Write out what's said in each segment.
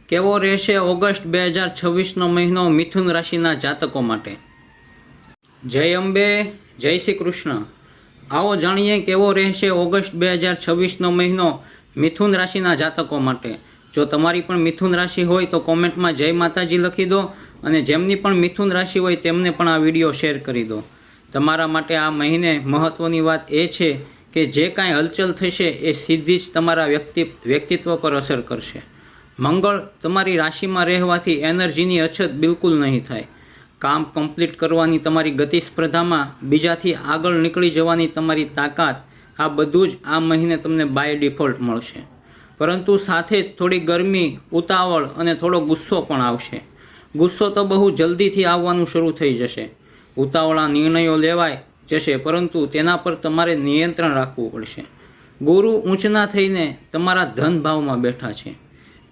કેવો રહેશે ઓગસ્ટ 2026નો મહિનો મિથુન રાશિના જાતકો માટે? જય અંબે, જય શ્રી કૃષ્ણ. આવો જાણીએ કેવો રહેશે ઓગસ્ટ 2026નો મહિનો મિથુન રાશિના જાતકો માટે. જો તમારી પણ મિથુન રાશિ હોય તો કોમેન્ટમાં જય માતાજી લખી દો, અને જેમની પણ મિથુન રાશિ હોય તેમને પણ આ વિડીયો શેર કરી દો. તમારા માટે આ મહિને મહત્ત્વની વાત એ છે કે જે કાંઈ હલચલ થશે એ સીધી જ તમારા વ્યક્તિત્વ પર અસર કરશે. મંગળ તમારી રાશિમાં રહેવાથી એનર્જીની અછત બિલકુલ નહીં થાય. કામ કમ્પ્લીટ કરવાની તમારી ગતિ સ્પર્ધામાં બીજાથી આગળ નીકળી જવાની તમારી તાકાત, આ બધું જ આ મહિને તમને બાય ડિફોલ્ટ મળશે. પરંતુ સાથે જ થોડી ગરમી, ઉતાવળ અને થોડો ગુસ્સો પણ આવશે. ગુસ્સો તો બહુ જલ્દીથી આવવાનું શરૂ થઈ જશે. ઉતાવળા નિર્ણયો લેવાય જશે, પરંતુ તેના પર તમારે નિયંત્રણ રાખવું પડશે. ગુરુ ઊંચના થઈને તમારા ધન ભાવમાં બેઠા છે.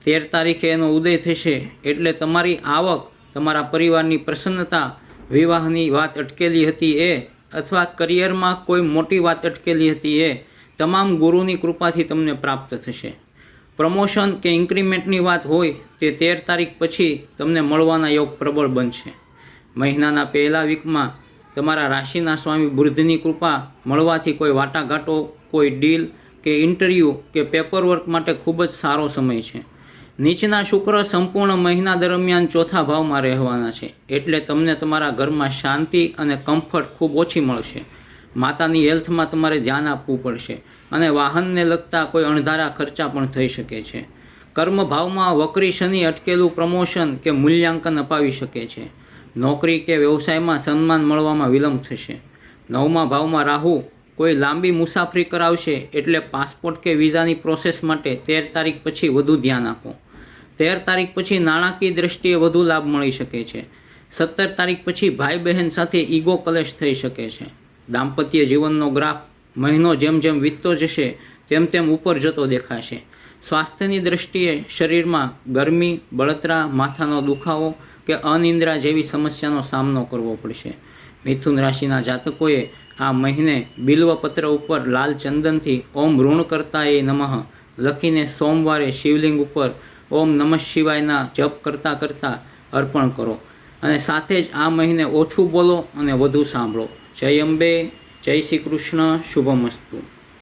13 તારીખે એનો ઉદય થશે, એટલે તમારી આવક, તમારા પરિવારની પ્રસન્નતા, વિવાહની વાત અટકેલી હતી એ, અથવા કરિયરમાં કોઈ મોટી વાત અટકેલી હતી એ, તમામ ગુરુની કૃપાથી તમને પ્રાપ્ત થશે. પ્રમોશન કે ઇન્ક્રીમેન્ટની વાત હોય તે 13 તારીખ પછી તમને મળવાના યોગ પ્રબળ બનશે. મહિનાના પહેલા વીકમાં તમારા રાશિના સ્વામી બુધની કૃપા મળવાથી કોઈ વાટાઘાટો, કોઈ ડીલ કે ઇન્ટરવ્યૂ કે પેપરવર્ક માટે ખૂબ જ સારો સમય છે. નીચના શુક્ર સંપૂર્ણ મહિના દરમિયાન ચોથા ભાવમાં રહેવાના છે, એટલે તમને તમારા ઘરમાં શાંતિ અને કમ્ફર્ટ ખૂબ ઓછી મળશે. માતાની હેલ્થમાં તમારે ધ્યાન આપવું પડશે, અને વાહનને લગતા કોઈ અણધારા ખર્ચા પણ થઈ શકે છે. કર્મ ભાવમાં વક્રી શનિ અટકેલું પ્રમોશન કે મૂલ્યાંકન અપાવી શકે છે. નોકરી કે વ્યવસાયમાં સન્માન મળવામાં વિલંબ થશે. 9મા ભાવમાં રાહુ કોઈ લાંબી મુસાફરી કરાવશે, એટલે પાસપોર્ટ કે વિઝાની પ્રોસેસ માટે 13 તારીખ પછી વધુ ધ્યાન આપો. 13 તારીખ પછી નાણાકીય દ્રષ્ટિએ વધુ લાભ મળી શકે છે. 17 તારીખ પછી ભાઈ બહેન સાથે ઈગો ક્લેશ થઈ શકે છે. દાંપત્ય જીવનનો ગ્રાફ મહિનો જેમ જેમ વીતતો જશે તેમ તેમ ઉપર જતો દેખાશે. સ્વાસ્થ્યની દ્રષ્ટિએ શરીરમાં ગરમી, બળતરા, માથાનો દુખાવો કે અનિદ્રા જેવી સમસ્યાનો સામનો કરવો પડશે. મિથુન રાશિના જાતકોએ આ મહિને બિલ્વપત્ર ઉપર લાલ ચંદનથી ઓમ ઋણકર્તાય નમઃ લખીને સોમવારે શિવલિંગ ઉપર ઓમ નમઃ શિવાયના જપ કરતાં કરતાં અર્પણ કરો, અને સાથે જ આ મહિને ઓછું બોલો અને વધુ સાંભળો. જય અંબે, જય શ્રી કૃષ્ણ, શુભમસ્તુ.